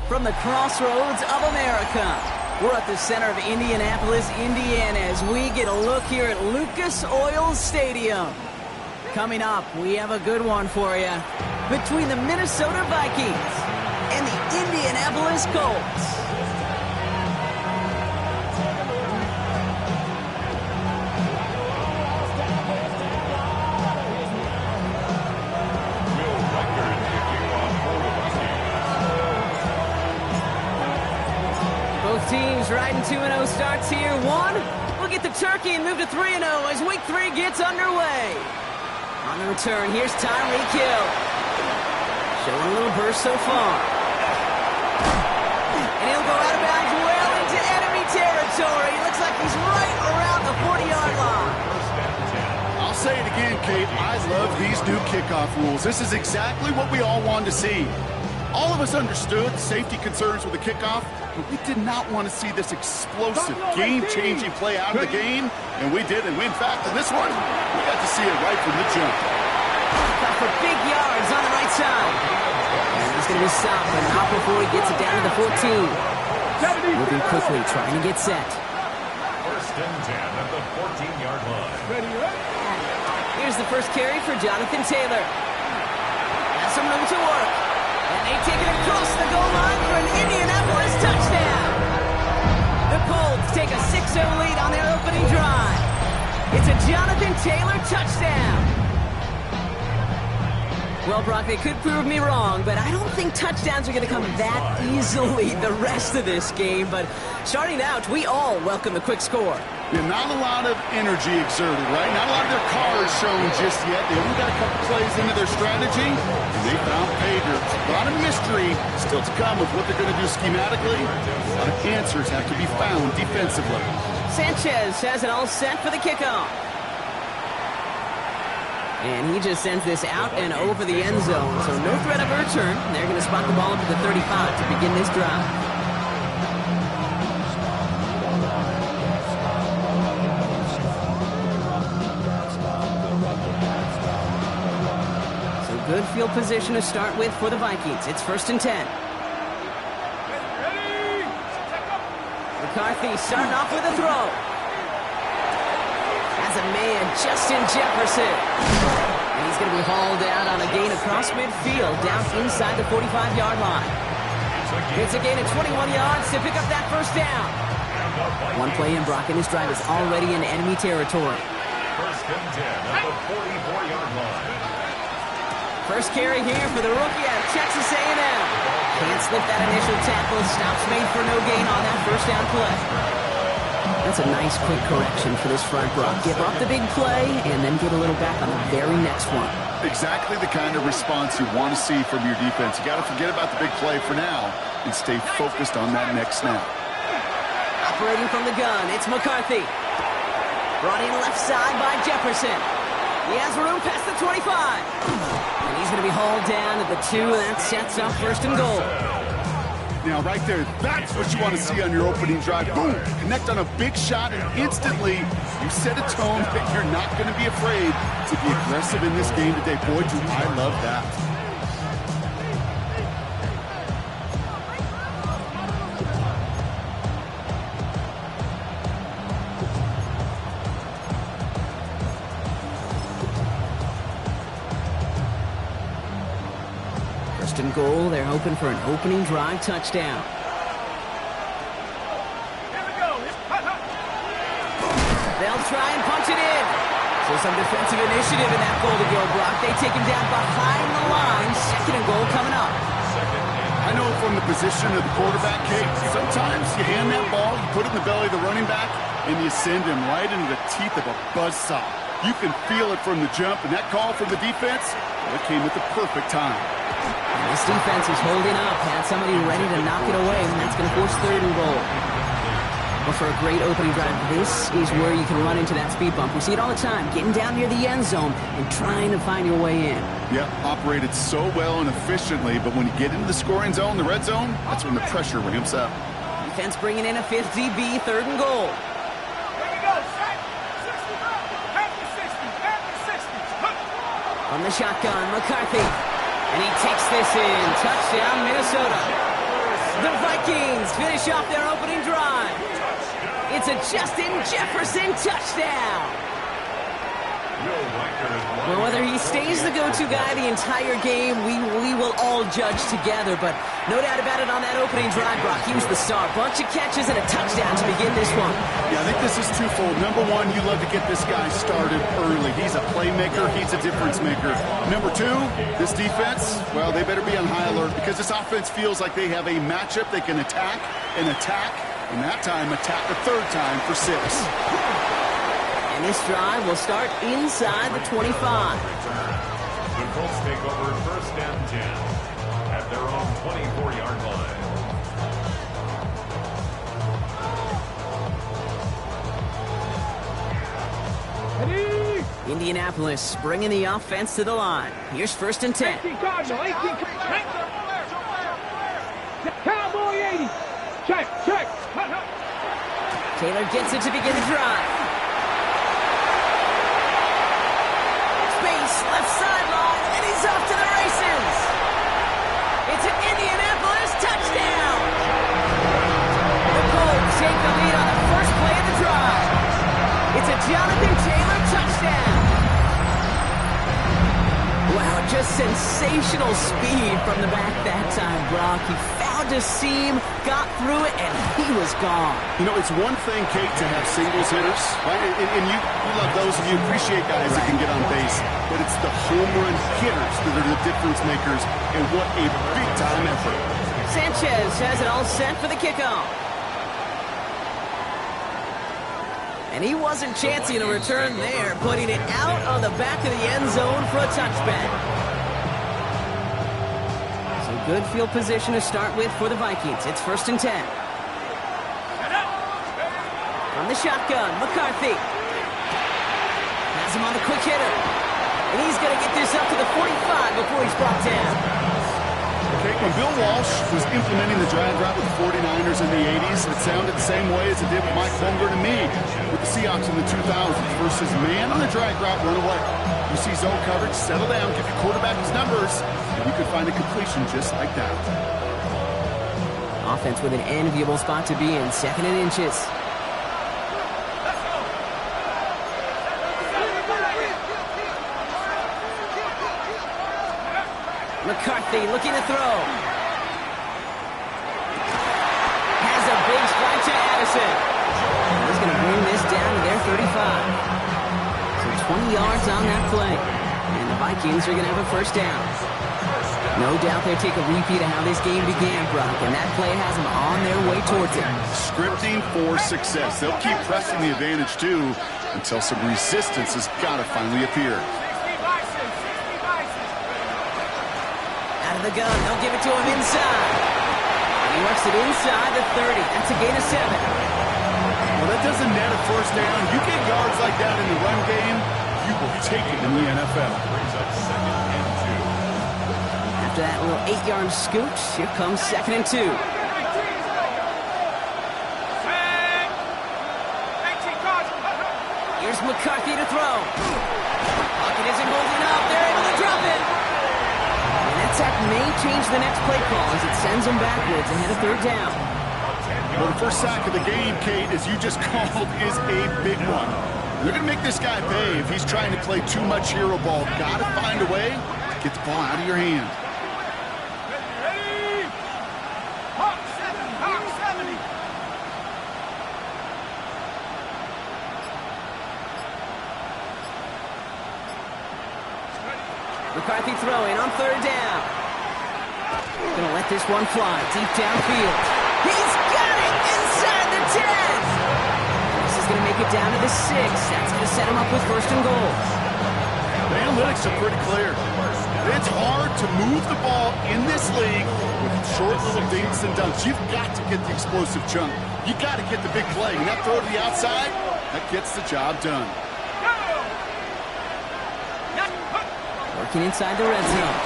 from the crossroads of America. We're at the center of Indianapolis, Indiana, as we get a look here at Lucas Oil Stadium. Coming up, we have a good one for you between the Minnesota Vikings and the Indianapolis Colts. Both teams riding 2-0 starts here. We'll get the turkey and move to 3-0 as week 3 gets underway. On the return, here's Tyreek Hill. Showing a little burst so far. And he'll go out of bounds well into enemy territory. Looks like he's right around the 40-yard line. I'll say it again, Kate. I love these new kickoff rules. This is exactly what we all wanted to see. All of us understood safety concerns with the kickoff, but we did not want to see this explosive, game-changing play out of the game, and we did. And in fact, in this one, we got to see it right from the jump. Got for big yards on the right side. And he's going to be stopped, but not before he gets it down to the 14. Moving quickly, trying to get set. First and 10 at the 14-yard line. Here's the first carry for Jonathan Taylor. Has some room to work. And they take it across the goal line for an Indianapolis touchdown. The Colts take a 6-0 lead on their opening drive. It's a Jonathan Taylor touchdown. Well, Brock, they could prove me wrong, but I don't think touchdowns are going to come that easily the rest of this game. But starting out, we all welcome the quick score. Yeah, not a lot of energy exerted, right? Not a lot of their cars shown just yet. They only got a couple plays into their strategy, and they found pay dirt. A lot of mystery still to come with what they're going to do schematically. A lot of answers have to be found defensively. Sanchez has it all set for the kickoff. And he just sends this out and over the end zone, so no threat of a return. They're going to spot the ball up at the 35 to begin this drive. Good field position to start with for the Vikings. It's 1st and 10. McCarthy starting off with a throw. Has a man, Justin Jefferson. And he's going to be hauled out on a gain across midfield, down inside the 45-yard line. It's a gain of 21 yards to pick up that first down. One play in, Brock, and this drive is already in enemy territory. First and 10 at the 44-yard line. First carry here for the rookie out of Texas A&M. Can't slip that initial tackle. Stops made for no gain on that first down play. That's a nice quick correction for this front, Brock. Give up the big play and then get a little back on the very next one. Exactly the kind of response you want to see from your defense. You got to forget about the big play for now and stay focused on that next snap. Operating from the gun, it's McCarthy. Brought in left side by Jefferson. He has room past the 25. And he's going to be hauled down at the 2, and that sets up 1st and goal. Now, right there, that's what you want to see on your opening drive. Boom! Connect on a big shot, and instantly you set a tone that you're not going to be afraid to be aggressive in this game today. Boy, do I love that. And goal, they're hoping for an opening drive touchdown. They'll try and punch it in. So some defensive initiative in that goal to go, Brock. They take him down behind the line. 2nd and goal coming up. I know from the position of the quarterback, Kate, sometimes you hand that ball, you put it in the belly of the running back, and you send him right into the teeth of a buzzsaw. You can feel it from the jump, and that call from the defense, it came at the perfect time. And this defense is holding up. Had somebody ready to knock it away, and that's going to force 3rd and goal. Well, for a great opening drive, this is where you can run into that speed bump. We see it all the time, getting down near the end zone and trying to find your way in. Yeah, operated so well and efficiently, but when you get into the scoring zone, the red zone, that's when the pressure ramps up. Defense bringing in a 5th DB, 3rd and goal. From the shotgun, McCarthy. And he takes this in. Touchdown, Minnesota. The Vikings finish off their opening drive. It's a Justin Jefferson touchdown. Well, whether he stays the go-to guy the entire game, we will all judge together. But no doubt about it, on that opening drive, Brock, he was the star. Bunch of catches and a touchdown to begin this one. Yeah, I think this is twofold. Number one, you love to get this guy started early. He's a playmaker. He's a difference maker. Number two, this defense, well, they better be on high alert because this offense feels like they have a matchup they can attack, and that time attack a third time for 6. And this drive will start inside the 25. The Colts take over first and 10 at their own 24-yard line. Ready? Indianapolis bringing the offense to the line. Here's first and 10. 18 Cardinal, 18 Cowboy 80. Check. Taylor gets it to begin the drive. Space, left sideline, and he's off to the races. It's an Indianapolis touchdown. The Colts take the lead on the first play of the drive. It's a Jonathan Taylor touchdown. Wow, just sensational speed from the back that time, Brock. He found a seam, got through it, and he was gone. You know, it's one thing, Kate, to have singles hitters, right? And you love those of you appreciate guys that can get on base. But it's the home run hitters that are the difference makers, and what a big-time effort. Sanchez has it all set for the kickoff. And he wasn't chancing a return there, putting it out on the back of the end zone for a touchback. So good field position to start with for the Vikings. It's first and 10. From the shotgun, McCarthy. Has him on the quick hitter. And he's going to get this up to the 45 before he's brought down. Okay, when Bill Walsh was implementing the drag route with the 49ers in the 80s, it sounded the same way as it did with Mike Holmgren and me with the Seahawks in the 2000s versus man on the drag route, run away. You see zone coverage, settle down, give your quarterback his numbers, and you could find a completion just like that. Offense with an enviable spot to be in, 2nd and inches. McCarthy looking to throw. Has a big strike to Addison. He's going to bring this down to their 35. So 20 yards on that play. And the Vikings are going to have a first down. No doubt they'll take a repeat of how this game began, Brock. And that play has them on their way towards it. Scripting for success. They'll keep pressing the advantage, too, until some resistance has got to finally appear. The gun, they'll give it to him inside. He works it inside the 30. That's a gain of 7. Well, that doesn't net a first down. You get yards like that in the run game, you will take it in the NFL. After that little 8-yard scooch, here comes 2nd and 2. Here's McCarthy to throw. Pocket isn't holding up. They're able to drop it. That may change the next play call as it sends them backwards ahead of 3rd down. Well, the first sack of the game, Kate, as you just called, is a big one. They're going to make this guy pay if he's trying to play too much hero ball. Got to find a way to get the ball out of your hand. Ready? Hawk 70. McCarthy throwing on 3rd down. Gonna let this one fly deep downfield. He's got it inside the 10. This is gonna make it down to the 6. That's gonna set him up with 1st and goal. The analytics are pretty clear. It's hard to move the ball in this league with short little dinks and dunks. You've got to get the explosive chunk. You got to get the big play. And that throw to the outside, that gets the job done. Working inside the red zone.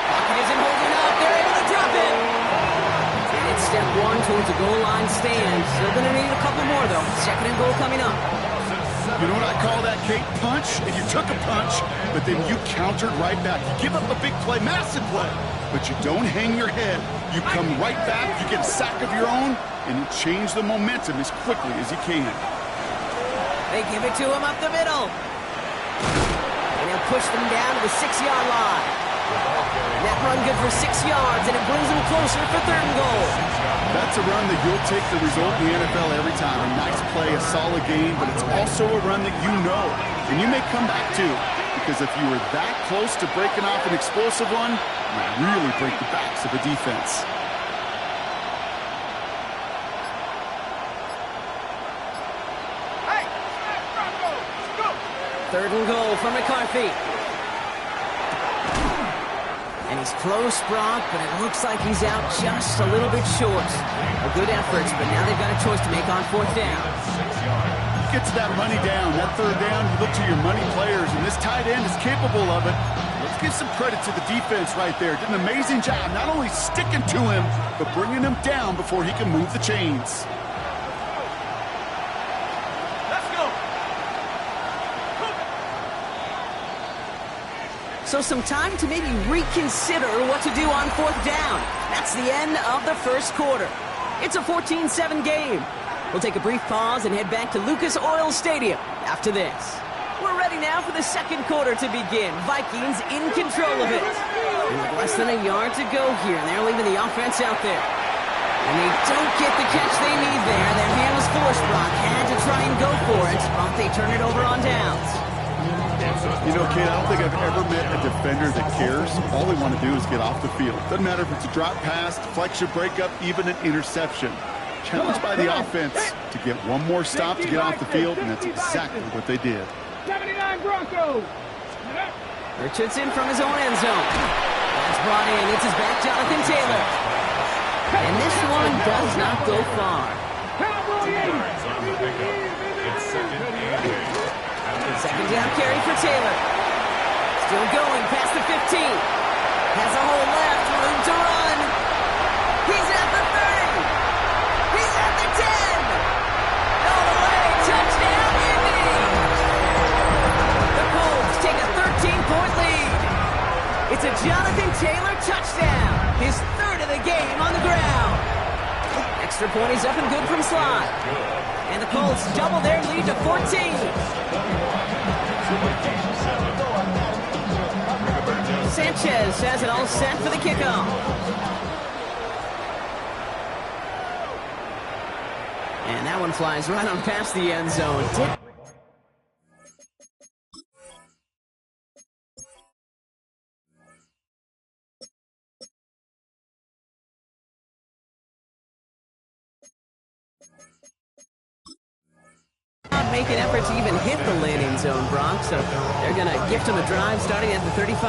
Pocket isn't holding up. They're able to drop it. And it's step 1 towards a goal line stand. Still going to need a couple more, though. 2nd and goal coming up. You know what I call that, Kate? Punch, and you took a punch, but then you countered right back. You give up a big play, massive play, but you don't hang your head. You come right back, you get a sack of your own, and you change the momentum as quickly as you can. They give it to him up the middle. And he'll push them down to the 6-yard line. And that run good for 6 yards, and it brings them closer for 3rd and goal. That's a run that you'll take the result in the NFL every time. A nice play, a solid game, but it's also a run that you know, and you may come back to. Because if you were that close to breaking off an explosive one, you really break the backs of the defense. Hey, Bronco, go! 3rd and goal for McCarthy. And he's close, Brock, but it looks like he's out just a little bit short. A good effort, but now they've got a choice to make on 4th down. Get to that money down, that 3rd down, you look to your money players, and this tight end is capable of it. Let's give some credit to the defense right there. Did an amazing job, not only sticking to him, but bringing him down before he can move the chains. Let's go! So some time to maybe reconsider what to do on 4th down. That's the end of the 1st quarter. It's a 14-7 game. We'll take a brief pause and head back to Lucas Oil Stadium after this. We're ready now for the 2nd quarter to begin. Vikings in control of it. With less than a yard to go here, and they're leaving the offense out there. And they don't get the catch they need there. Their hand was forced, Brock. Had to try and go for it, but they turn it over on downs. You know, Kate, I don't think I've ever met a defender that cares. All they want to do is get off the field. Doesn't matter if it's a drop pass, deflection, breakup, even an interception. Challenged by the offense to get one more stop to get off the field, and that's exactly what they did. 79 Broncos! Richardson from his own end zone. That's brought in. It's his back, Jonathan Taylor. And this one does not go far. Cowboy 80! Yards on the pickup. It's 2nd and 8. 2nd down carry for Taylor. Still going past the 15. Has a hole left, room to run. He's at the 30. He's at the 10. All the way, touchdown, Indy. The Colts take a 13-point lead. It's a Jonathan Taylor touchdown. His 3rd of the game on the ground. Extra point is up and good from Slide. And the Colts double their lead to 14. Sanchez has it all set for the kickoff. And that one flies right on past the end zone. Make an effort to even hit the landing zone, Brock, so they're going to gift him a drive starting at the 35.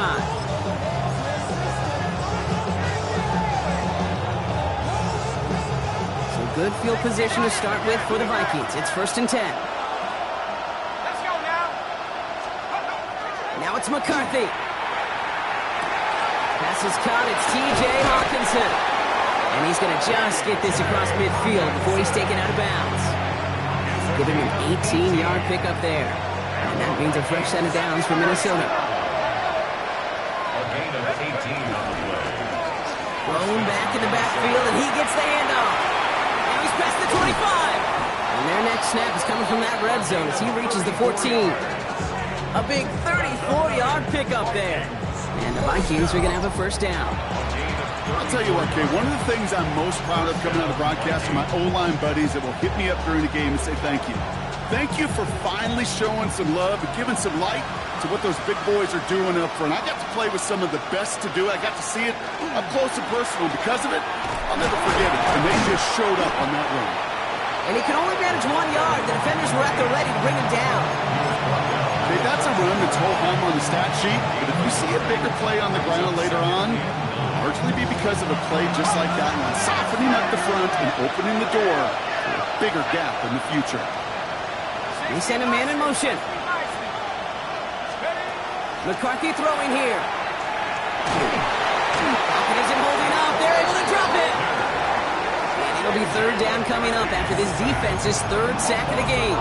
So good field position to start with for the Vikings. It's 1st and 10. Let's go now! Now it's McCarthy. Pass is caught. It's T.J. Hawkinson. And he's going to just get this across midfield before he's taken out of bounds. Giving him an 18-yard pickup there. And that means a fresh set of downs for Minnesota. A gain of 18 on the play. Thrown back in the backfield, and he gets the handoff. Now he's past the 25. And their next snap is coming from that red zone as he reaches the 14. A big 34-yard pickup there. And the Vikings are going to have a 1st down. I'll tell you what, Kay, one of the things I'm most proud of coming out of the broadcast are my O-line buddies that will hit me up during the game and say thank you. Thank you for finally showing some love and giving some light to what those big boys are doing up front. I got to play with some of the best to do it. I got to see it up close and personal. Because of it, I'll never forget it. And they just showed up on that run. And he could only manage 1 yard. The defenders were at the ready to bring him down. Okay, that's a run that's ho-hum on the stat sheet. But if you see a bigger play on the ground later on, largely be because of a play just like that one, softening up the front and opening the door for a bigger gap in the future. He sent a man in motion. McCarthy throwing here. Falcon isn't holding up. They're able to drop it. And it'll be 3rd down coming up after this defense's 3rd sack of the game.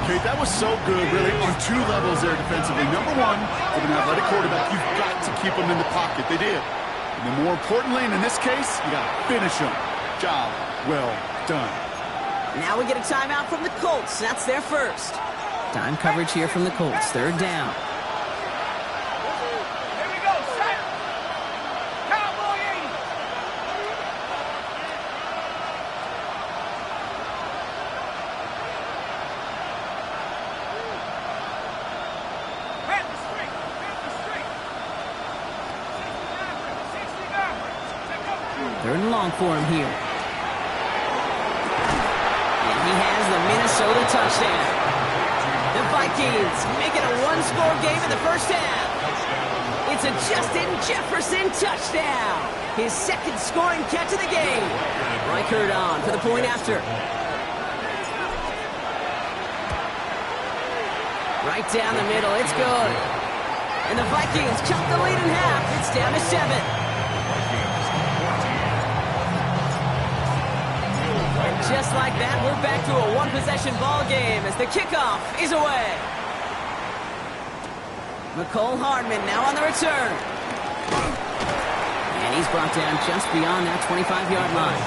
Kate, that was so good, really, on two levels there defensively. Number one, with an athletic quarterback, you've got to keep them in the pocket. They did. And then more importantly, and in this case, you got to finish them. Job well done. Now we get a timeout from the Colts. That's their first. Time coverage here from the Colts. Third down. Here we go, set. Cowboy 80. Panther straight. Panther straight. 69. Third and long for him here. And he has the Minnesota touchdown. The Vikings make it a one-score game in the first half. It's a Justin Jefferson touchdown. His second scoring catch of the game. Reichert on for the point after. Right down the middle. It's good. And the Vikings cut the lead in half. It's down to 7. Just like that, we're back to a one-possession ball game as the kickoff is away. McCole Hardman now on the return. And he's brought down just beyond that 25-yard line.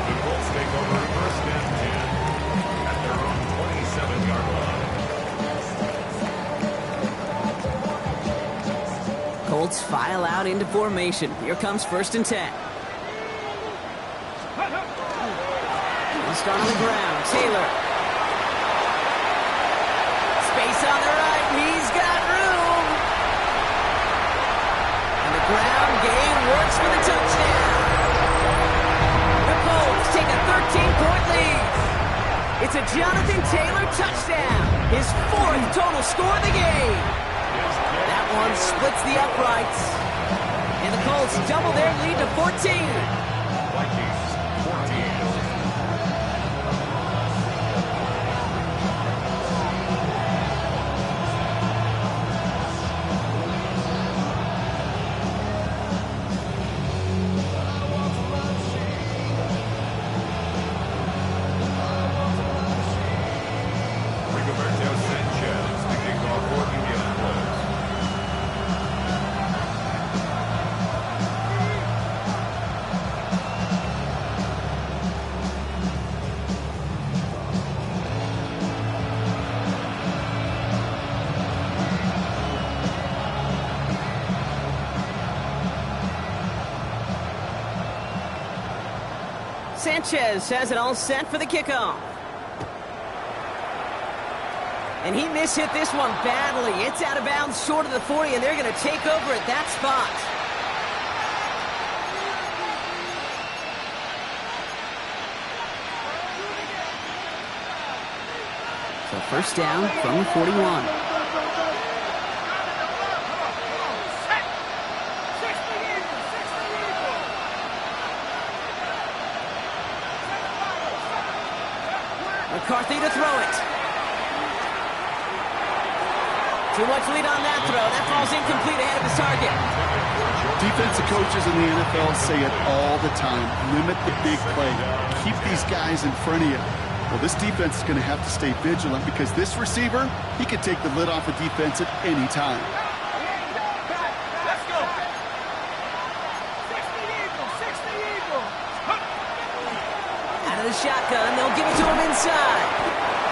The Colts take over first and 10 at their own 27-yard line. Colts file out into formation. Here comes first and 10. Start on the ground. Taylor. Space on the right. He's got room. And the ground game works for the touchdown. The Colts take a 13-point lead. It's a Jonathan Taylor touchdown. His fourth total score of the game. That one splits the uprights. And the Colts double their lead to 14. Vikings 14. Sanchez has it all set for the kickoff. And he mishit this one badly. It's out of bounds short of the 40, and they're going to take over at that spot. So first down from the 41. McCarthy to throw it. Too much lead on that throw. That falls incomplete ahead of his target. Defensive coaches in the NFL say it all the time. Limit the big play. Keep these guys in front of you. Well, this defense is going to have to stay vigilant because this receiver, he can take the lid off a defense at any time. Let's go. 60 Eagles. Out of the shotgun, they'll give it to him inside.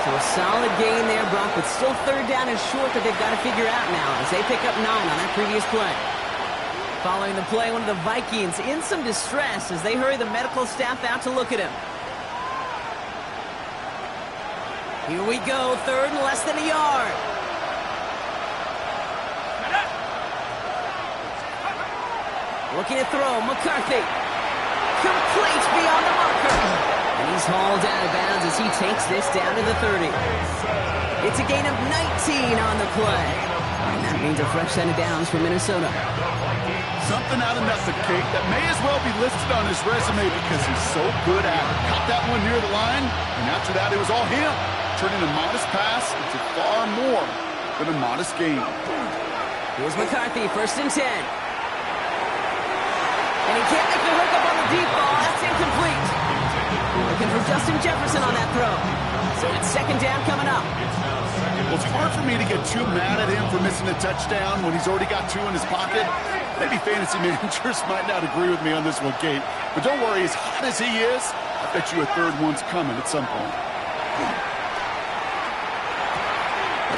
So a solid gain there, Brock, but still third down and short that they've got to figure out now as they pick up 9 on that previous play. Following the play, one of the Vikings in some distress as they hurry the medical staff out to look at him. Here we go, third and less than a yard. Looking to throw, McCarthy. Complete beyond the marker. And he's hauled out of bounds as he takes this down to the 30. It's a gain of 19 on the play. And that means a fresh set of downs for Minnesota. Something out of nothing, Kate, that may as well be listed on his resume because he's so good at it. Caught that one near the line, and after that, it was all him. Turning a modest pass into far more than a modest gain. Here's McCarthy, first and 10. And he can't make the hook up on the deep ball. That's incomplete. Looking for Justin Jefferson on that throw. So it's second down coming up. Well, it's hard for me to get too mad at him for missing a touchdown when he's already got 2 in his pocket. Maybe fantasy managers might not agree with me on this one, Kate. But don't worry, as hot as he is, I bet you a third one's coming at some point.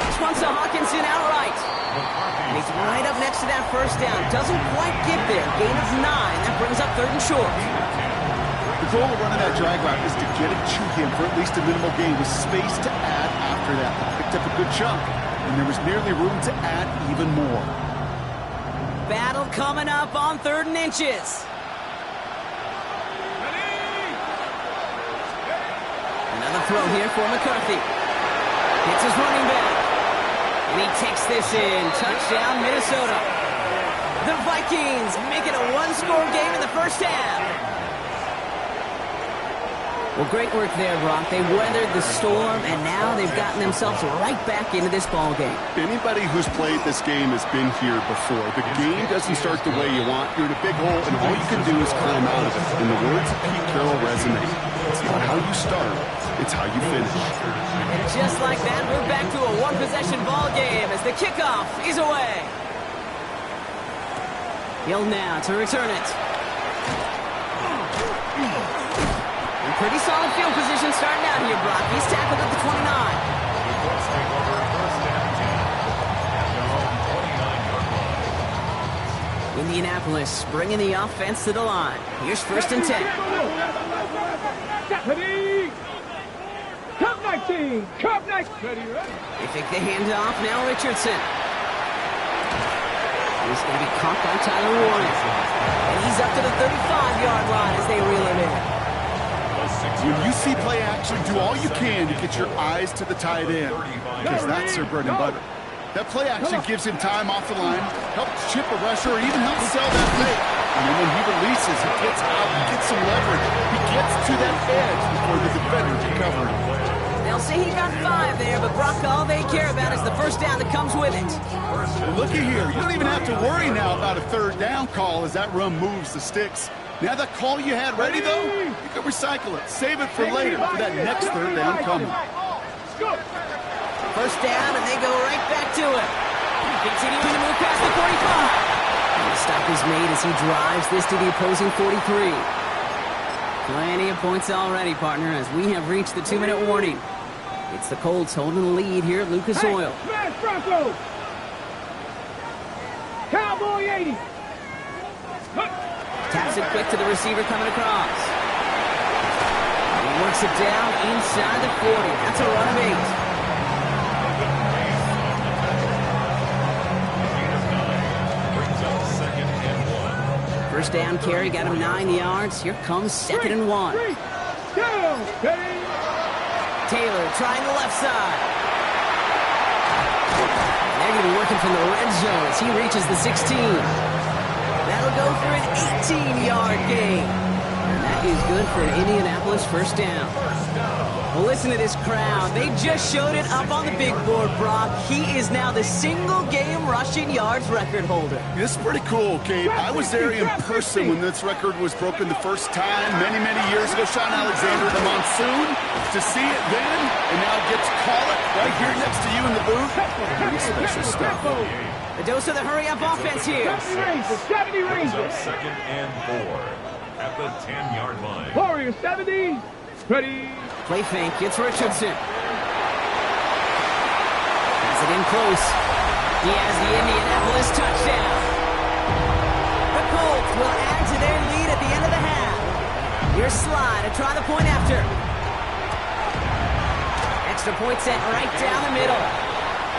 This one's to Hawkinson outright. And he's right up next to that first down. Doesn't quite get there. Gain of 9. That brings up third and short. The goal of running that drag route is to get it to him for at least a minimal gain with space to add after that. Picked up a good chunk, and there was nearly room to add even more. Battle coming up on 3rd and inches. Another throw here for McCarthy. Hits his running back. And he takes this in. Touchdown, Minnesota. The Vikings make it a one-score game in the first half. Well, great work there, Brock. They weathered the storm, and now they've gotten themselves right back into this ball game. Anybody who's played this game has been here before. The game doesn't start the way you want. You're in a big hole, and all you can do is climb out of it. In the words of Pete Carroll resonate, it's not how you start, it's how you finish. And just like that, we're back to a one-possession ball game as the kickoff is away. Hill now to return it. Pretty solid field position starting out here, Brock. He's tackled at the 29. The Colts take over first and 10 at their own 29-yard line. Indianapolis bringing the offense to the line. Here's first and 10. Cup 19. Cup 19. They take the handoff. Now Richardson. He's going to be caught by Tyler Warren. And he's up to the 35-yard line as they reel him in. When you see play action, do all you can to get your eyes to the tight end, because that's their bread and butter. That play action gives him time off the line, helps chip a rusher, or even helps sell that fake. And then when he releases, he gets out, he gets some leverage. He gets to that edge before the defender can cover him. They'll say he got 5 there, but Brock, all they care about is the first down that comes with it. Well, looky here. You don't even have to worry now about a third down call as that run moves the sticks. Now that call you had ready, though, you can recycle it. Save it for later for that next third down coming. First down, and they go right back to it. Continuing to move past the 45. And the stop is made as he drives this to the opposing 43. Plenty of points already, partner, as we have reached the 2-minute warning. It's the Colts holding the lead here at Lucas Oil. Smash Bronco. Cowboy 80. Taps it quick to the receiver coming across. He works it down inside the 40. That's a run of 8. First down carry, got him 9 yards. Here comes 2nd and 1. Taylor trying the left side. They're going to be working from the red zone as he reaches the 16. That'll go for an 18-yard gain. And that is good for an Indianapolis first down. Well, listen to this crowd. They just showed it up on the big board, Brock. He is now the single-game rushing yards record holder. This is pretty cool, Kate. I was there in person when this record was broken the first time many, many years ago. Sean Alexander, the Monsoon, to see it then, and now get to call it right here next to you in the booth. Pretty special stuff. A dose of the hurry-up offense here. 70 Rangers. Second and 4 at the 10-yard line. Warrior 70. Ready. Play fake. It's Richardson. Has it in close. He has the Indianapolis touchdown. The Colts will add to their lead at the end of the half. Here's Sly to try the point after. Extra point set right down the middle.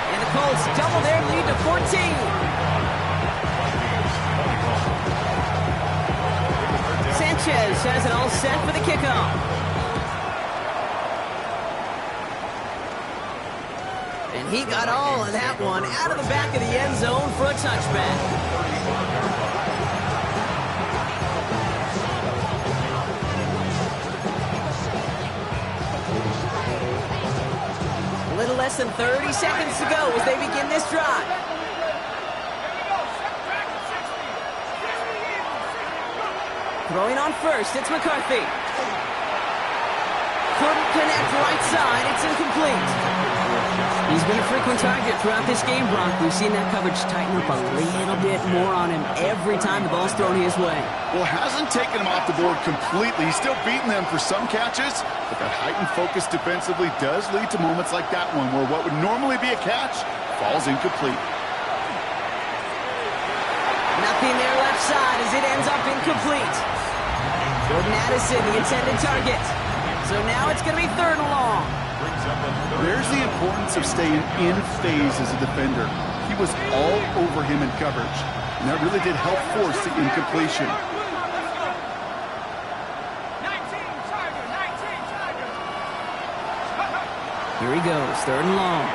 And the Colts double their lead to 14. Sanchez has it all set for the kickoff. And he got all of that one out of the back of the end zone for a touchback. A little less than 30 seconds to go as they begin this drive. Throwing on first, it's McCarthy. couldn't connect right side. It's incomplete. He's been a frequent target throughout this game, Brock. We've seen that coverage tighten up a little bit more on him every time the ball's thrown his way. Well, hasn't taken him off the board completely. He's still beating them for some catches, but that heightened focus defensively does lead to moments like that one where what would normally be a catch falls incomplete. Nothing there left side as it ends up incomplete. Jordan Addison, the intended target. So now it's going to be 3rd and long. There's the importance of staying in phase as a defender. He was all over him in coverage, and that really did help force the incompletion. 19 Tiger. Here he goes, 3rd and long.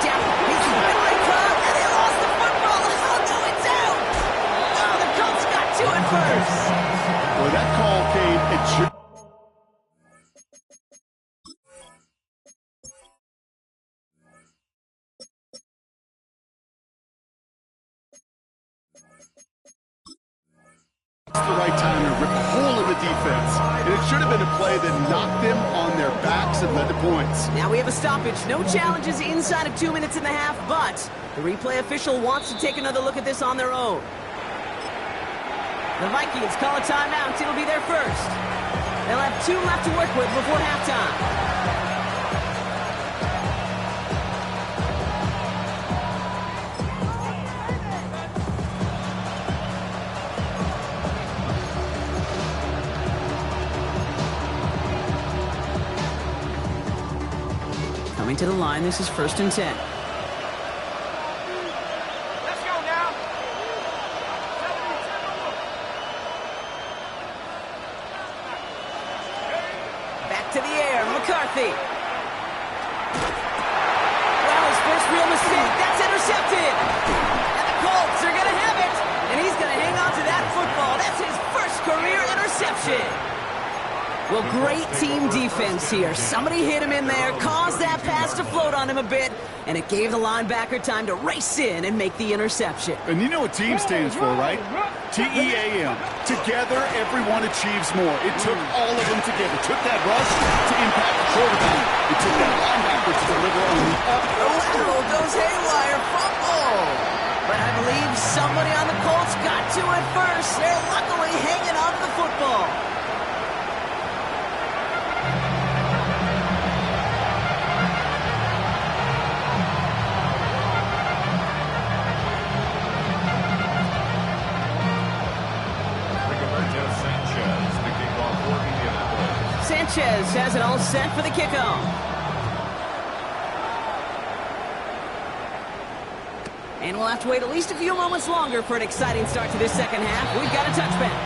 Down, he's finally caught, and they lost the football. Oh, no, it's out. Oh, the Colts got to it first. Well, that call, Cade, it should... the right time to rip a hole in the defense. And it should have been a play that knocked them on their backs and led to points. Now we have a stoppage. No challenges inside of 2 minutes and a half, but the replay official wants to take another look at this on their own. The Vikings call a timeout. It'll be their first. They'll have 2 left to work with before halftime. Coming to the line, this is 1st and 10. Let's go now. Back to the air, McCarthy. Well, his first real mistake, that's intercepted. And the Colts are going to have it. And he's going to hang on to that football. That's his first career interception. Well, great team defense here. Somebody hit him in there, caused that pass to float on him a bit, and it gave the linebacker time to race in and make the interception. And you know what team stands for, right? T-E-A-M. Together, everyone achieves more. It took all of them together. It took that rush to impact the quarterback. It took that linebacker to deliver on the up. Oh, goes haywire, fumble. But I believe somebody on the Colts got to it first. They're luckily hanging on to the football. Sanchez has it all set for the kickoff. And we'll have to wait at least a few moments longer for an exciting start to this second half. We've got a touchback.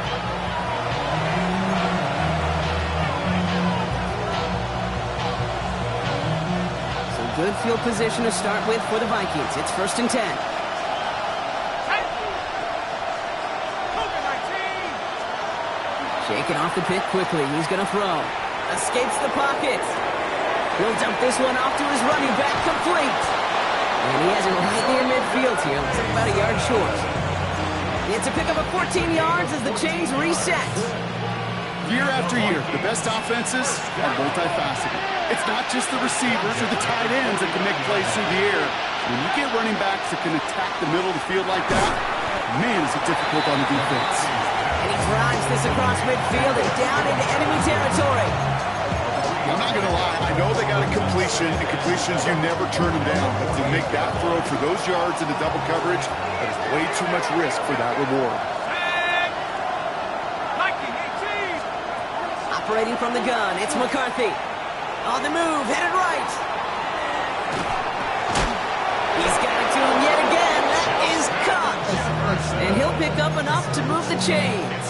So good field position to start with for the Vikings. It's 1st and 10. Shaking off the pick quickly. He's going to throw. Escapes the pocket. He'll dump this one off to his running back, complete. And he has it right near midfield here. Looks like about a yard short. It's a pickup of 14 yards as the chains reset. Year after year, the best offenses are multifaceted. It's not just the receivers or the tight ends that can make plays through the air. When you get running backs that can attack the middle of the field like that, man, is it difficult on the defense. And he drives this across midfield and down into enemy territory. I'm not going to lie. I know they got a completion, and completions, you never turn them down. But to make that throw for those yards into double coverage, that is way too much risk for that reward. Operating from the gun, it's McCarthy. On the move, headed right. He's got it to him yet again. That is caught. And he'll pick up enough to move the chains.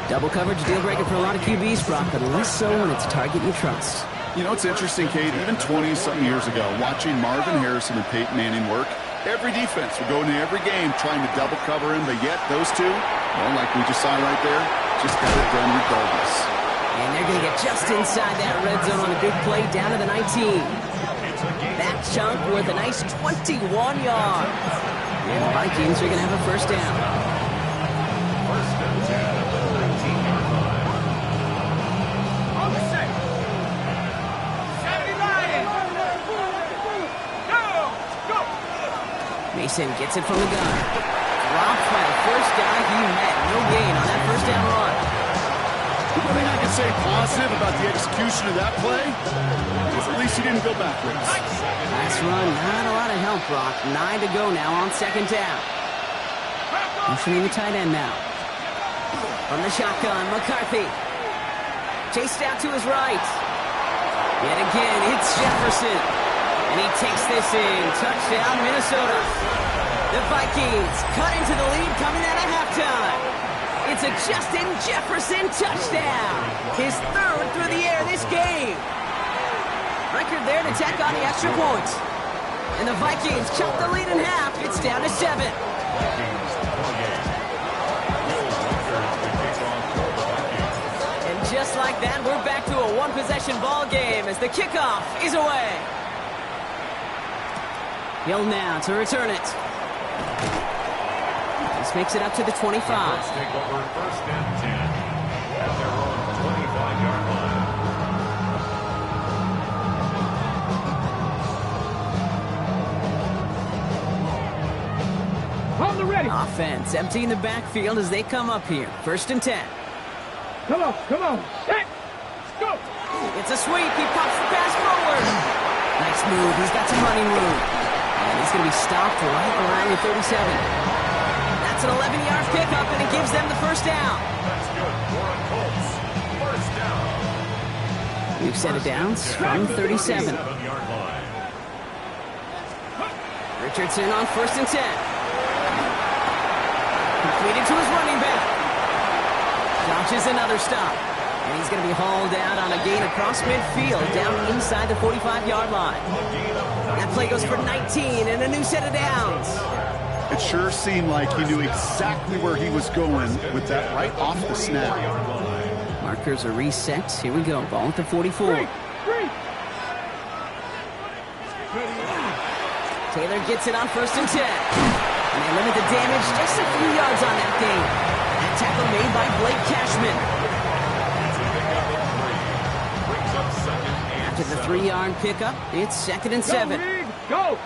Double coverage deal breaker for a lot of QBs, Brock, but less so when it's a target you trust. You know, it's interesting, Kate, even 20-something years ago, watching Marvin Harrison and Peyton Manning work, every defense would go into every game trying to double cover him, but yet those two, well, like we just saw right there, just got it done regardless. And they're going to get just inside that red zone on a big play down to the 19. That chunk worth a nice 21 yards. And the Vikings are going to have a first down. First and 10 at the 19-yard line. Mason gets it from the gun. Dropped by the first guy he met. No gain on that first down run. One thing I can say positive about the execution of that play is at least he didn't go backwards. Last run, not a lot of help, Brock. 9 to go now on second down. Motioning the tight end now. From the shotgun, McCarthy. Chased out to his right. Yet again, it's Jefferson. And he takes this in. Touchdown, Minnesota. The Vikings cut into the lead coming out of halftime. It's a Justin Jefferson touchdown. His third through the air this game. Record there to tack on the extra points. And the Vikings chop the lead in half. It's down to 7. And just like that, we're back to a one-possession ball game as the kickoff is away. Hill now to return it. This makes it up to the 25. Let's take over first and 10 at their own 25-yard line. Hold the ready. Offense emptying the backfield as they come up here. First and 10. Come on, come on. Set. Go. It's a sweep. He pops the pass forward. Nice move. He's got some running room. And he's going to be stopped right around the 37. That's an 11-yard pickup, and it gives them the first down. That's good. Warren Colts. First down. We've set it down from 37. 37-yard line. Richardson on first and 10. Completed to his running back. Launches another stop. And he's going to be hauled out on a gain across midfield down inside the 45-yard line. That play goes for 19 and a new set of downs. It sure seemed like he knew exactly where he was going with that right off the snap. Markers are reset. Here we go. Ball at the 44. Taylor gets it on first and 10. And they limit the damage just a few yards on that game. That tackle made by Blake Cashman. After the 3-yard pickup, it's second and 7. Go.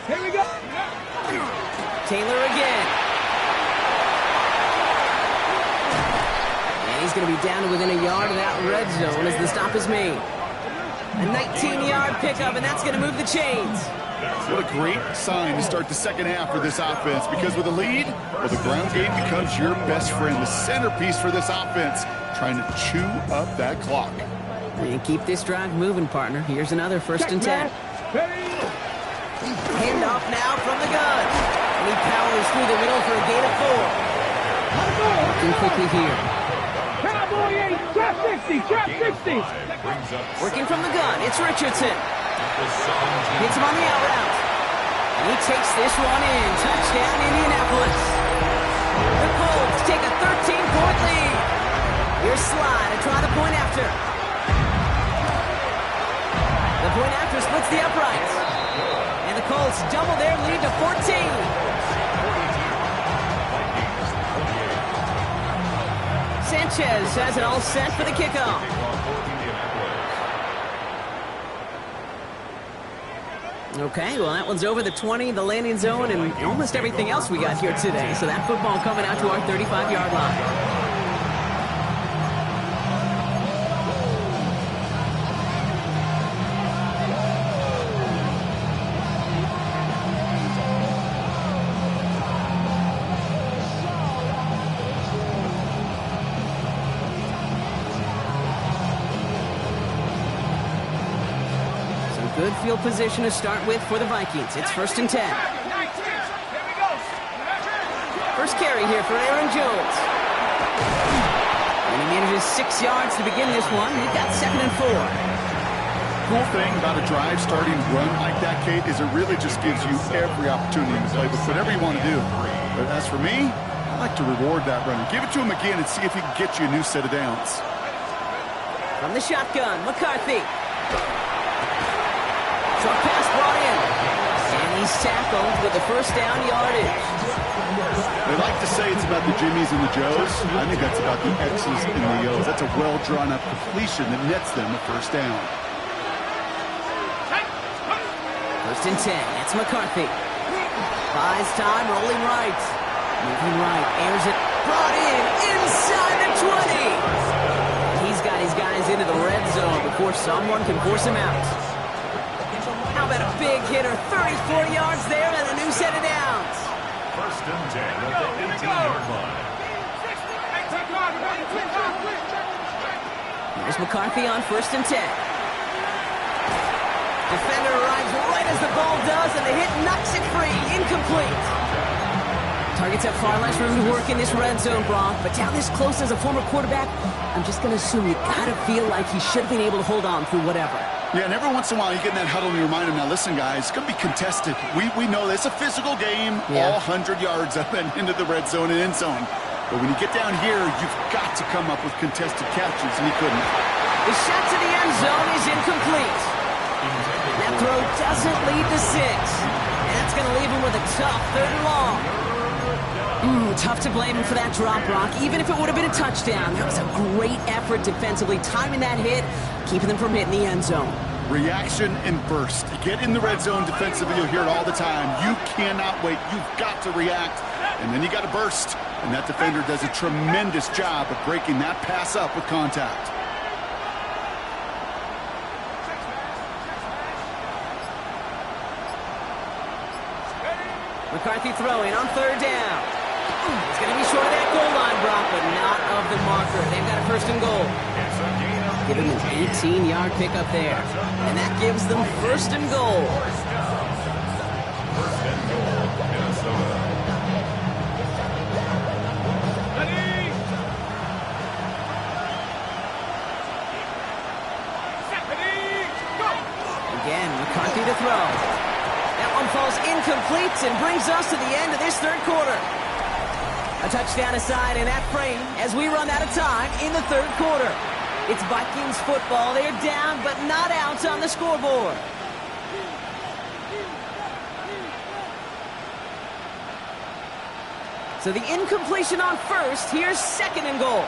Here we go. Taylor again. And he's going to be down to within a yard of that red zone as the stop is made. A 19-yard pickup, and that's going to move the chains. What a great sign to start the second half for this offense, because with a lead, well, the ground game becomes your best friend, the centerpiece for this offense, trying to chew up that clock. And keep this drive moving, partner. Here's another first and 10. Handoff now from the gun. And he powers through the middle for a gain of 4. Working quickly here. Cowboy 8, trap 60, trap 60. Working from the gun, it's Richardson. Hits him on the out route. And he takes this one in. Touchdown, Indianapolis. The Colts take a 13-point lead. Here's Sly to try the point after. The point after splits the uprights. And the Colts double their lead to 14. Sanchez has it all set for the kickoff. Okay, well, that one's over the 20, the landing zone, and almost everything else we got here today. So that football coming out to our 35-yard line. Good field position to start with for the Vikings. It's first and 10. First carry here for Aaron Jones. And he manages 6 yards to begin this one. We've got second and 4. Cool thing about a drive starting run like that, Kate, is it really just gives you every opportunity to play with whatever you want to do. But as for me, I like to reward that runner. Give it to him again and see if he can get you a new set of downs. From the shotgun, McCarthy. Short pass brought in. And he's tackled with the first down yardage. They like to say it's about the Jimmies and the Joes. I think that's about the X's and the O's. That's a well-drawn-up completion that nets them a first down. First and 10. It's McCarthy. Buys time, rolling right. Moving right, airs it, brought in, inside the 20. He's got his guys into the red zone before someone can force him out. How about a big hitter, 34 yards there and a new set of downs. First and 10 at the 18-yard line. Here's McCarthy on first and 10. Defender arrives right as the ball does, and the hit knocks it free. Incomplete. Targets have far less room to work in this red zone, Brock, but down this close as a former quarterback, I'm just going to assume you got to feel like he should have been able to hold on through whatever. Yeah, and every once in a while you get in that huddle and you remind him, now listen, guys, it's going to be contested. We know this. It's a physical game, all 100 yards up and into the red zone and end zone. But when you get down here, you've got to come up with contested catches, and he couldn't. The shot to the end zone is incomplete. That throw doesn't lead to 6. That's going to leave him with a tough 3rd and long. Tough to blame him for that drop, Brock. Even if it would have been a touchdown, that was a great effort defensively, timing that hit, keeping them from hitting the end zone. Reaction and burst. You get in the red zone defensively, you'll hear it all the time. You cannot wait. You've got to react, and then you got to burst. And that defender does a tremendous job of breaking that pass up with contact. McCarthy throwing on 3rd down. It's going to be short of that goal line, Brock, but not of the marker. They've got a 1st and goal. Give him an 18-yard pickup there. And that gives them 1st and goal. First and goal, Minnesota. Again, McCarthy to throw. That one falls incomplete and brings us to the end of this 3rd quarter. A touchdown aside in that frame as we run out of time in the 3rd quarter. It's Vikings football. They're down, but not out on the scoreboard. So the incompletion on 1st. Here's 2nd and goal.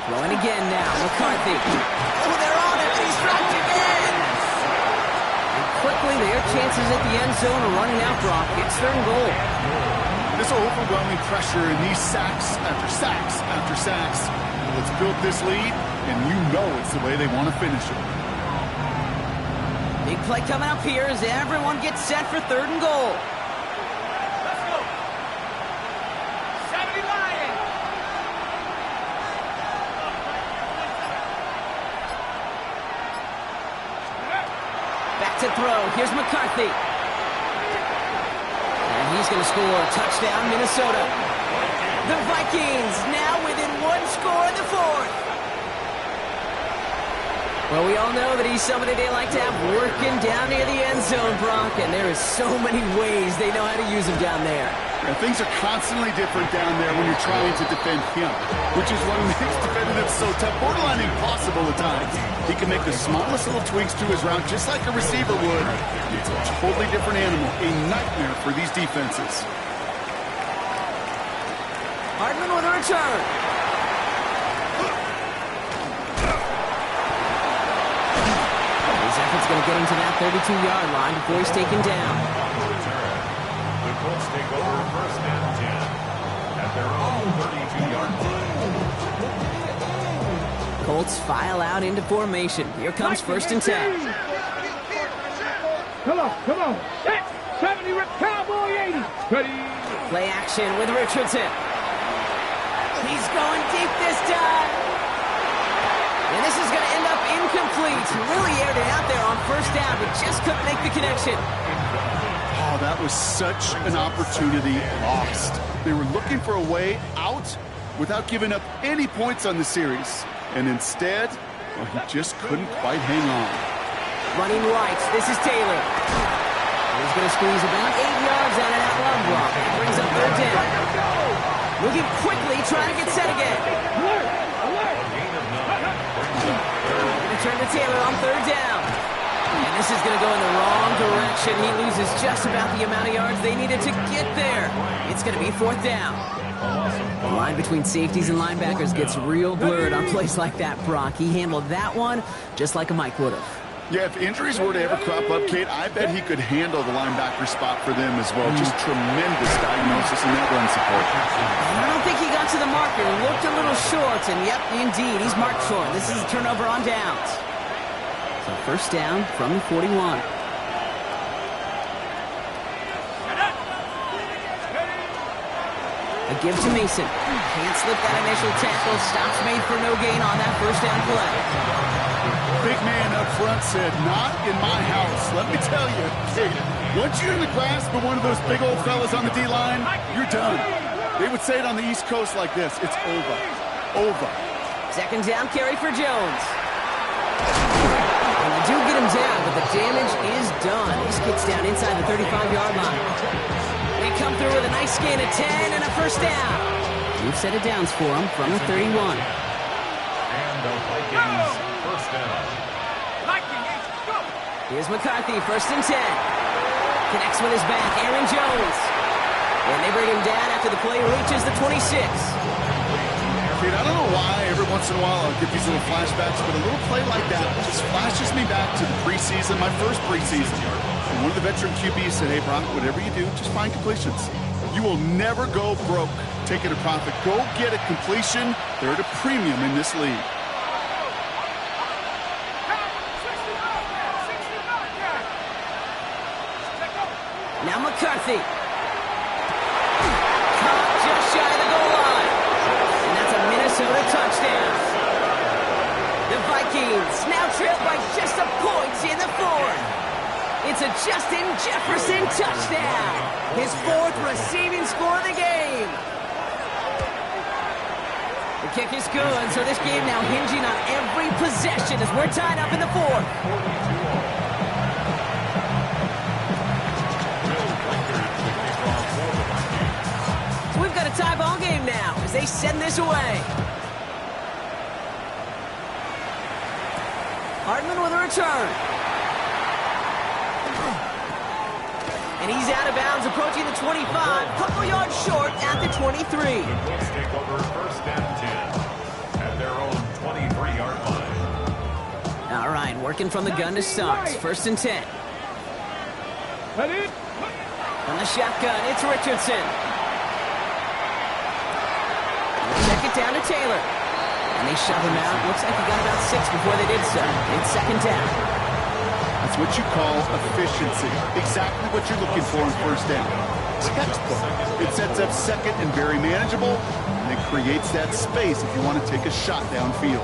Throwing again now, McCarthy. Oh, they're on it, and he's dropped again. And quickly, their chances at the end zone are running out, Brock. It's 3rd and goal. This overwhelming pressure and these sacks after sacks after sacks. It's built this lead, and you know it's the way they want to finish it. Big play coming up here as everyone gets set for 3rd and goal. Let's go. 70 Lions. Back to throw. Here's McCarthy. And he's going to score. Touchdown, Minnesota. The Vikings now within 1 score in the 4th. Well, we all know that he's somebody they like to have working down near the end zone, Brock, and there is so many ways they know how to use him down there. Yeah, things are constantly different down there when you're trying to defend him, which is what makes defending him so tough, borderline impossible at times. He can make the smallest little tweaks to his route just like a receiver would. It's a totally different animal, a nightmare for these defenses. Hardman with a return. His effort's going to get him to that 32-yard line before he's taken down. The Colts take over 1st and 10 at their own 32-yard line. Colts file out into formation. Here comes 1st and 10. Come on. Set. 70, Cowboy 80. Ready. Play action with Richardson. He's going deep this time. And this is going to end up incomplete. He really aired it out there on 1st down, but just couldn't make the connection. Oh, that was such an opportunity lost. They were looking for a way out without giving up any points on the series. And instead, well, he just couldn't quite hang on. Running right, this is Taylor. He's going to squeeze about 8 yards out of that run block. Brings up 3rd down. Moving quickly, trying to get set again. Return to Taylor on 3rd down. And this is going to go in the wrong direction. He loses just about the amount of yards they needed to get there. It's going to be 4th down. The line between safeties and linebackers gets real blurred on plays like that, Brock. He handled that one just like a Mike would have. Yeah, if injuries were to ever crop up, Kate, I bet he could handle the linebacker spot for them as well. Just tremendous diagnosis in that run support. I don't think he got to the marker. Looked a little short, and yep, indeed, he's marked short. This is a turnover on downs. So first down from the 41. A give to Mason. Can't slip that initial tackle. Stops made for no gain on that first down play. Big man up front said, not in my house. Let me tell you, Kate, once you're in the grasp of one of those big old fellas on the D-line, you're done. They would say it on the East Coast like this. It's over. Over. Second down carry for Jones. And they do get him down, but the damage is done. He skips down inside the 35-yard line. They come through with a nice gain of 10 and a first down. New set of downs for him from the 31. And the Vikings first down. Here's McCarthy, first and 10. Connects with his back, Aaron Jones. And they bring him down after the play reaches the 26. Kate, I don't know why every once in a while I'll get these little flashbacks, but a little play like that just flashes me back to the preseason, my first preseason. And one of the veteran QBs said, hey, Brock, whatever you do, just find completions. You will never go broke taking a profit. Go get a completion. They're at a premium in this league. Now McCarthy. Caught just shy of the goal line. And that's a Minnesota touchdown. The Vikings now trail by just a point in the fourth. It's a Justin Jefferson touchdown. His fourth receiving score of the game. The kick is good, so this game now hinging on every possession as we're tied up in the fourth. We've got a tie ball game now as they send this away. Hardman with a return. And he's out of bounds, approaching the 25, couple yards short at the 23. The Colts take over first and 10 at their own 23-yard line. All right, working from the gun to start. First and 10. From the shotgun, it's Richardson. Check it down to Taylor. And they shove him out. Looks like he got about 6 before they did so. It's second down. That's what you call efficiency. Exactly what you're looking for in first down. Textbook. It sets up second and very manageable, and it creates that space if you want to take a shot downfield.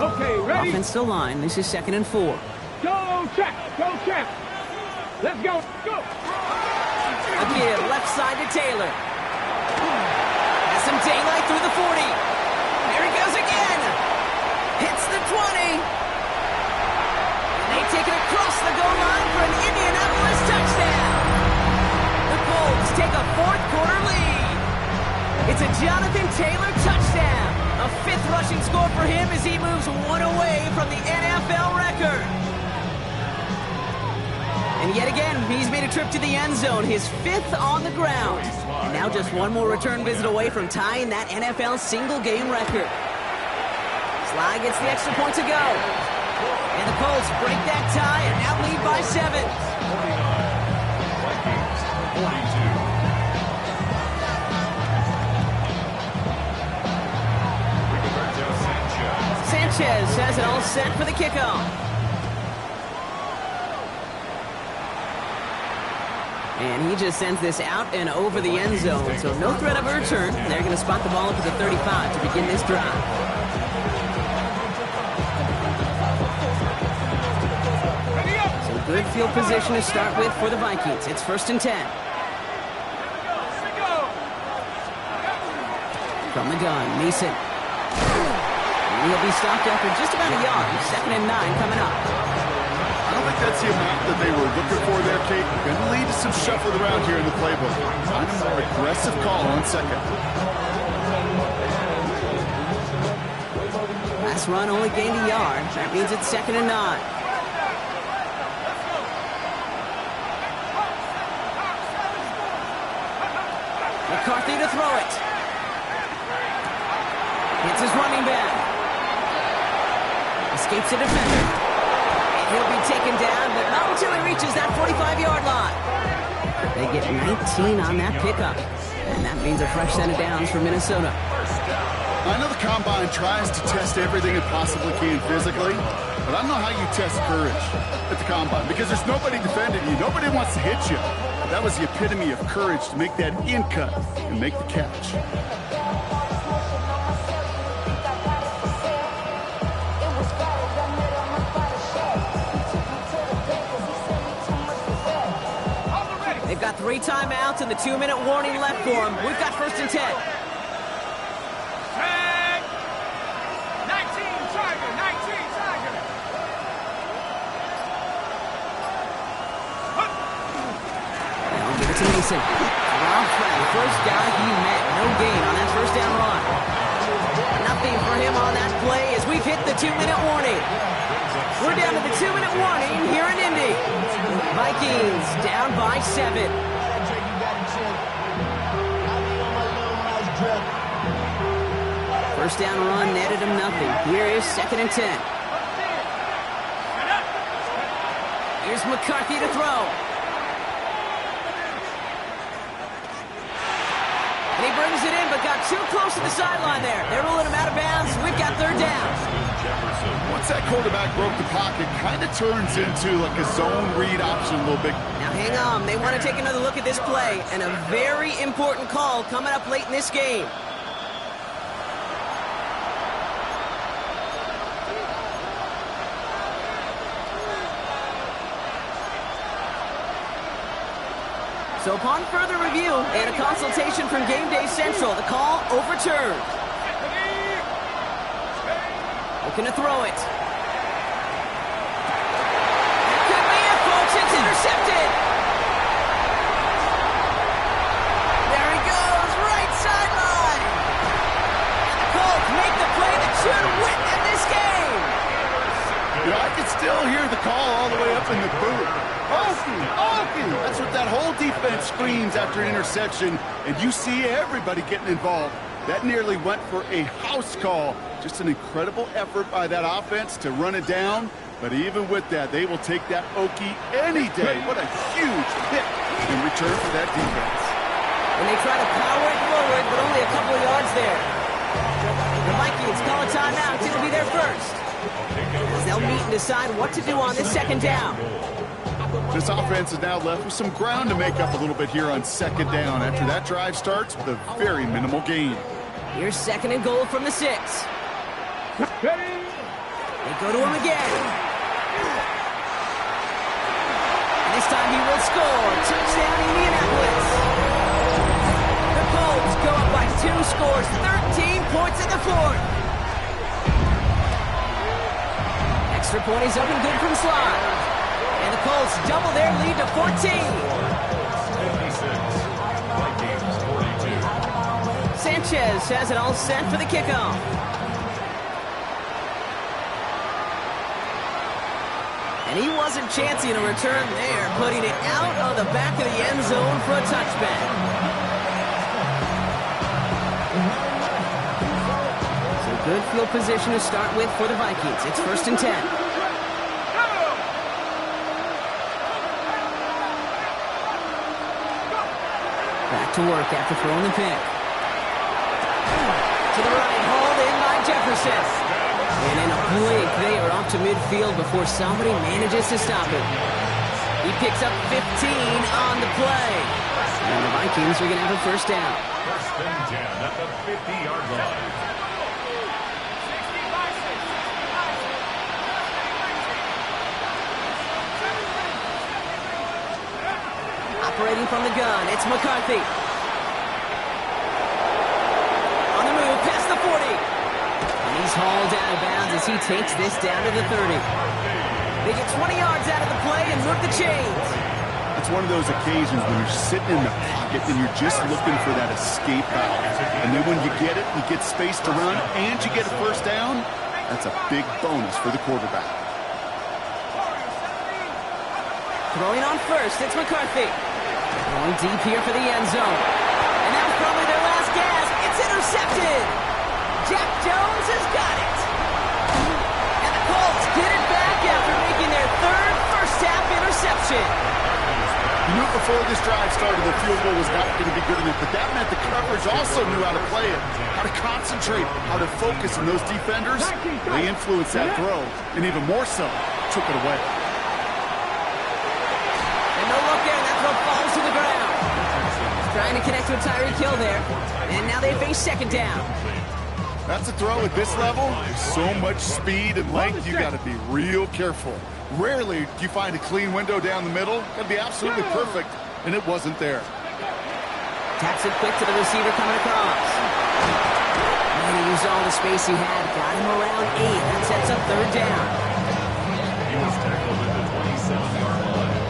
Okay, ready? Offensive line, this is second and 4. Go, check. Go, check. Let's go. Go. A give, left side to Taylor. Has some daylight through the 40. There he goes again. Hits the 20. They take it across the goal line for an Indianapolis touchdown. The Colts take a fourth-quarter lead. It's a Jonathan Taylor touchdown. A fifth rushing score for him as he moves one away from the NFL record. And yet again, he's made a trip to the end zone, his fifth on the ground. And now just one more return visit away from tying that NFL single-game record. Sly gets the extra point to go. And the Colts break that tie and now lead by 7. 49, Vikings 42. Sanchez has it all set for the kickoff. And he just sends this out and over the end zone, so no threat of a return. They're going to spot the ball up at the 35 to begin this drive. Good field position to start with for the Vikings. It's first and 10. From the gun, Mason. And he'll be stopped after just about a yard. Second and 9 coming up. I don't think that's the amount that they were looking for there, Kate. Going to lead to some shuffling around here in the playbook. Find a more aggressive call on second. Last run only gained a yard. That means it's second and 9. McCarthy to escapes a defender. And he'll be taken down, but not until he reaches that 45-yard line. They get 19 on that pickup. And that means a fresh set of downs for Minnesota. I know the Combine tries to test everything it possibly can physically, but I don't know how you test courage at the Combine because there's nobody defending you. Nobody wants to hit you. That was the epitome of courage to make that in cut and make the catch. They've got 3 timeouts and the 2-minute warning left for them. We've got 1st and 10. Tag. 19 Tiger. 19 Tiger. They'll give it to Mason. Rob Fred, first guy he met. No gain on that first down run. Nothing for him on that play as we've hit the 2-minute warning. We're down to the 2-minute warning here in Indy. Vikings down by 7. First down run netted him nothing. Here is 2nd and 10. Here's McCarthy to throw. And he brings it in, but got too close to the sideline there. They're ruling him out of bounds. We've got 3rd down. Once that quarterback broke the pocket, kind of turns into like a zone read option a little bit. Now hang on, they want to take another look at this play, and a very important call coming up late in this game. So upon further review and a consultation from Game Day Central, the call overturned. Looking to throw it. That could be it, folks. It's intercepted. There he goes, right sideline. And the Colts make the play that should win them this game. You know, I can still hear the call all the way up in the booth. Okie, okie. That's what that whole defense screams after an interception, and you see everybody getting involved. That nearly went for a house call. Just an incredible effort by that offense to run it down. But even with that, they will take that Okie any day. What a huge hit in return for that defense. And they try to power it forward, but only a couple of yards there. The Vikings call a timeout. It'll be their first. As they'll meet and decide what to do on this 2nd down. This offense is now left with some ground to make up a little bit here on 2nd down after that drive starts with a very minimal gain. Here's 2nd and goal from the 6. They go to him again. And this time he will score. Touchdown, Indianapolis. The Colts go up by 2 scores, 13 points in the 4th. Extra point is up and good from Slot. And the Colts double their lead to 14. 56. Vikings 42. Sanchez has it all set for the kickoff. And he wasn't chancing a return there, putting it out on the back of the end zone for a touchback. So good field position to start with for the Vikings. It's 1st and 10. Back to work after throwing the pick. To the right, hauled in by Jefferson. And in a blink, they are off to midfield before somebody manages to stop it. He picks up 15 on the play. And the Vikings are going to have a first down. 1st and 10 at the 50-yard line. Operating from the gun, it's McCarthy. On the move, past the 40. And he's hauled out of bounds as he takes this down to the 30. They get 20 yards out of the play and move the chains. It's one of those occasions when you're sitting in the pocket and you're just looking for that escape valve. And then when you get it, you get space to run, and you get a first down, that's a big bonus for the quarterback. Throwing on first, it's McCarthy. Going deep here for the end zone. And that was probably their last gasp. It's intercepted. Jack Jones has got it. And the Colts conversion. You knew before this drive started the field goal was not going to be good enough, but that meant the coverage also knew how to play it, how to concentrate, how to focus, and those defenders, they influenced that throw, and even more so, took it away. And no look there, and that throw falls to the ground. Trying to connect with Tyreek Hill there, and now they face second down. That's a throw at this level. There's so much speed and length, you got to be real careful. Rarely do you find a clean window down the middle. Got to be absolutely perfect, and it wasn't there. Taps it quick to the receiver coming across. And he used all the space he had. Got him around 8. That sets up third down. He was tackled at the 27-yard line.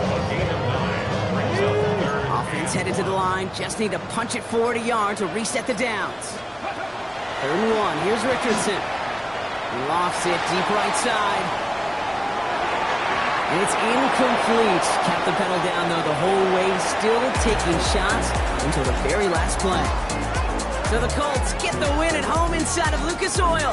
A gain of 9 brings up third. Offense headed to the line. Just need to punch it forward a yard to reset the downs. 3rd and 1. Here's Richardson. Lofts it deep right side. And it's incomplete. Kept the pedal down, though, the whole way, still taking shots until the very last play. So the Colts get the win at home inside of Lucas Oil.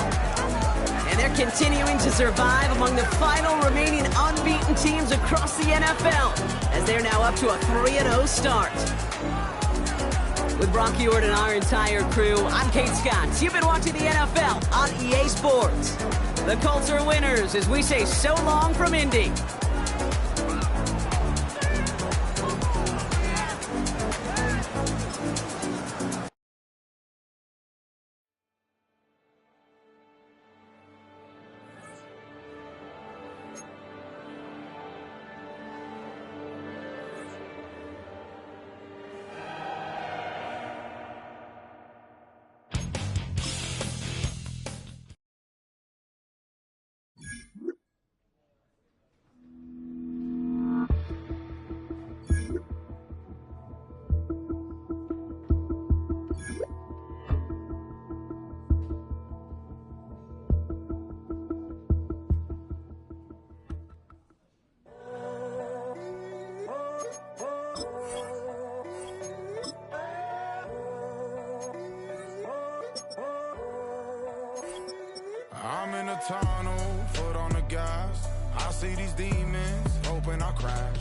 And they're continuing to survive among the final remaining unbeaten teams across the NFL, as they're now up to a 3-0 start. With Brock Ewart and our entire crew, I'm Kate Scott. You've been watching the NFL on EA Sports. The Colts are winners as we say so long from Indy. I'm in a tunnel, foot on the gas. I see these demons, hoping I crash.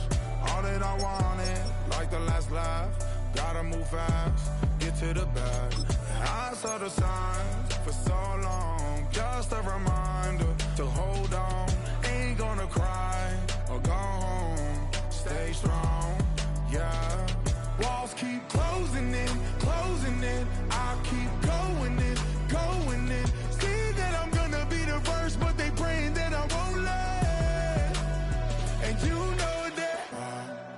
All that I wanted, like the last laugh. Gotta move fast, get to the bag. And I saw the signs for so long. Just a reminder to hold on. Ain't gonna cry or go home. Stay strong, yeah. Walls keep closing in, closing in. I keep going in, going in. See that I'm gonna be the first, but they praying that I won't let. And you know that I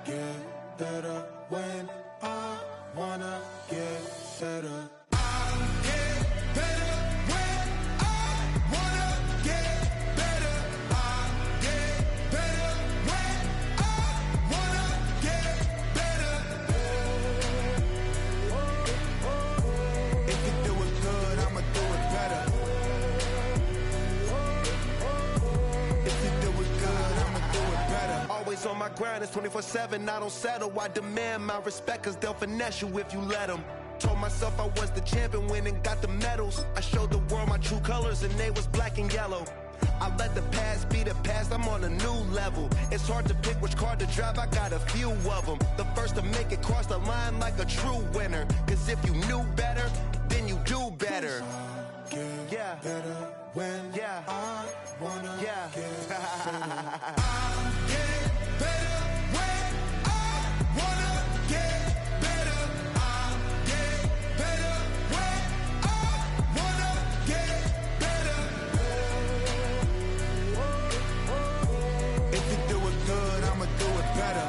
get better when I wanna get better. I get better when I wanna get better. I get better when I wanna get better. If you do it good, I'ma do it better. If you do it good, I'ma do it better. Always on my grind, it's 24/7, I don't settle. I demand my respect, cause they'll finesse you if you let them. Told myself I was the champion, went and got the medals. I showed the world my true colors and they was black and yellow. I let the past be the past, I'm on a new level. It's hard to pick which car to drive, I got a few of them. The first to make it cross the line like a true winner. Cause if you knew better, then you do better. Yeah. Better when I wanna Yeah. get better. I get better when I wanna get better. I get better when I wanna get better. If you do it good, I'ma do it better.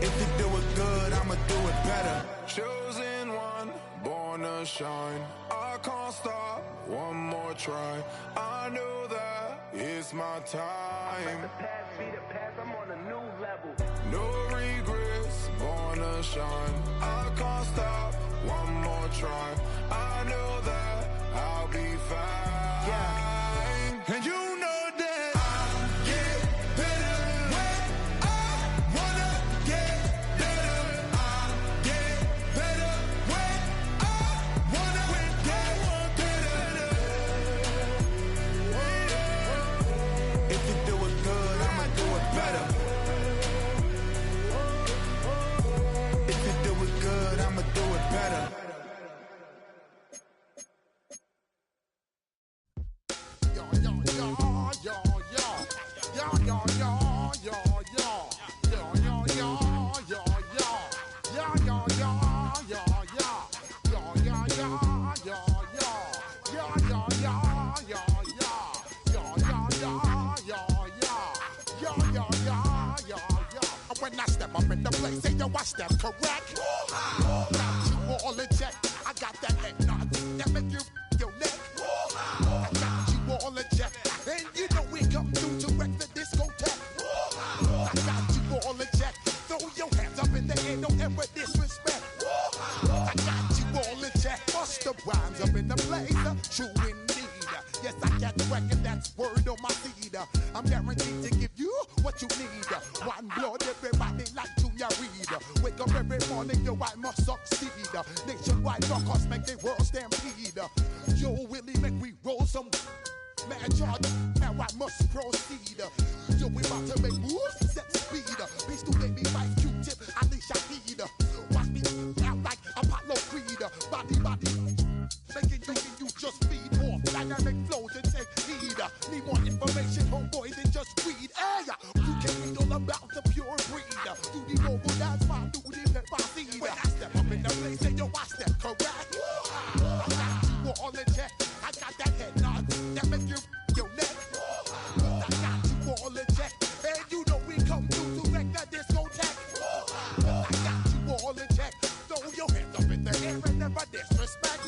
If you do it good, I'ma do it better. Chosen one, born to shine. I can't stop, one more try. I know that it's my time. The past be the past, I'm on a new level. No regrets, born to shine. I can't stop, one more try. I know that I'll be fine. Yeah. And you know that I get better when I wanna get better. I get better when I wanna get better. If you do When I step up in the place, say yo, I step correct. Got you all in check. I got that head nod that make you your neck. I got you all in check, and you know we come through to wreck the discotheque. I got you all in check. Throw your hands up in the air, don't ever disrespect. I got you all in check. Bust the rhymes up in the place, true indeed. Yes, I got record, that's word on my seed. I'm guaranteed to give you what you need. One blood, everybody like Junior Reed. Wake up every morning, yo, I must succeed. Nationwide rockers make the world stampede. Yo, Willie, make we roll some mad charge. Now I must proceed. Yo, we about to make moves, set speed. Beast to baby, Mike, Q-Tip, Ali Shaheed. Watch me out like Apollo Creed. Body, making you just feed more dynamic flows and take heed. Need more information, homeboy, than just read. Hey, you can read all about the pure breed. Do the noble dance, my duty, let my seed. When I step up in the place, say yo, I step correct. I got you all in check. I got that head nod that make you your neck. I got you all in check, and you know we come through to wreck the discotheque. I got you all in check. Throw your hands up in the air and never disrespect.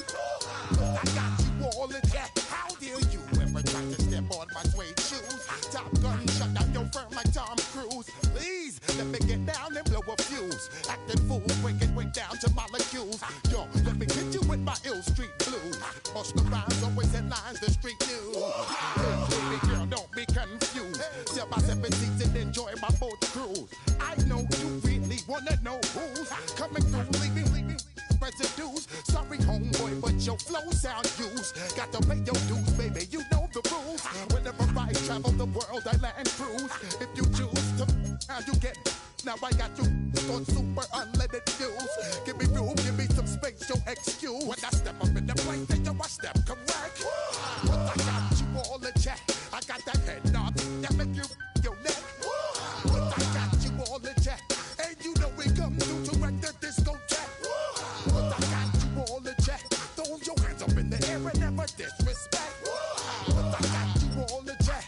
I got you all in check. How dare you ever try to step on my suede shoes? Top Gun shut down your firm like Tom Cruise. Please let me get down and blow a fuse. Acting fool, breaking way down to molecules. Yo, let me hit you with my ill street blues. Bust the rhymes, always in lines, the street news. Hey, baby girl, don't be confused. Step by 7 seats and enjoy my boat cruise. I know you really wanna know who's coming through, leaving residues. Sorry, homeboy, but your flow sound used. Got to pay your dues, baby, you know the rules. Whenever I travel the world, I land cruise. If you choose to, how you get. Now I got you on super unleaded fuels. Give me room, give me some space, your excuse. When I step up in the place, then yo, I step correct. But I got you all in check. I got that head nod that make you your neck. But I got you all in check, and you know we come through to wreck the discotheque. But I got you all in check. Throw your hands up in the air and never disrespect. But I got you all in check.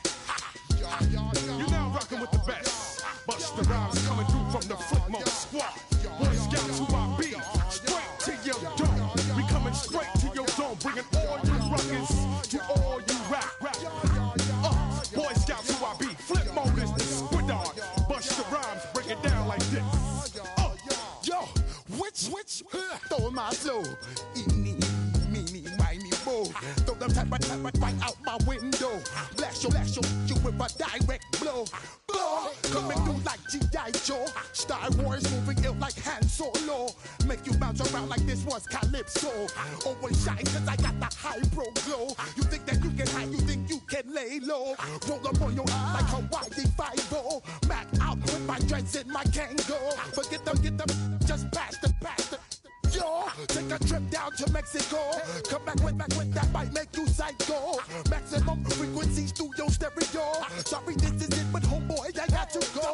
You're now rocking with the best. Bust the rhymes coming through from the footmost squad. Boy Scouts who I be. Straight to your dome. We coming straight to your dome. Bringing all you rockers to all you rap. Boy Scouts who I be. Flip mode is the squid on. Bust the rhymes, break it down like this. Yo, which stole my flow? Eeny, meeny, miny, mo. Throw them type right out my window. Blast you with a direct blow. Coming through like G.I. Joe. Star Wars moving ill like Han Solo. Make you bounce around like this was Calypso. Always shine cause I got the high pro glow. You think that you can hide, you think you can lay low. Roll up on your eye like Hawaii 5-0. Mac out with my dreads in my Kango. Forget them, just pass the. Yo, take a trip down to Mexico. Come back with that might make you psycho. Maximum frequency studio stereo. Sorry, this is it, but homeboy, I got to go.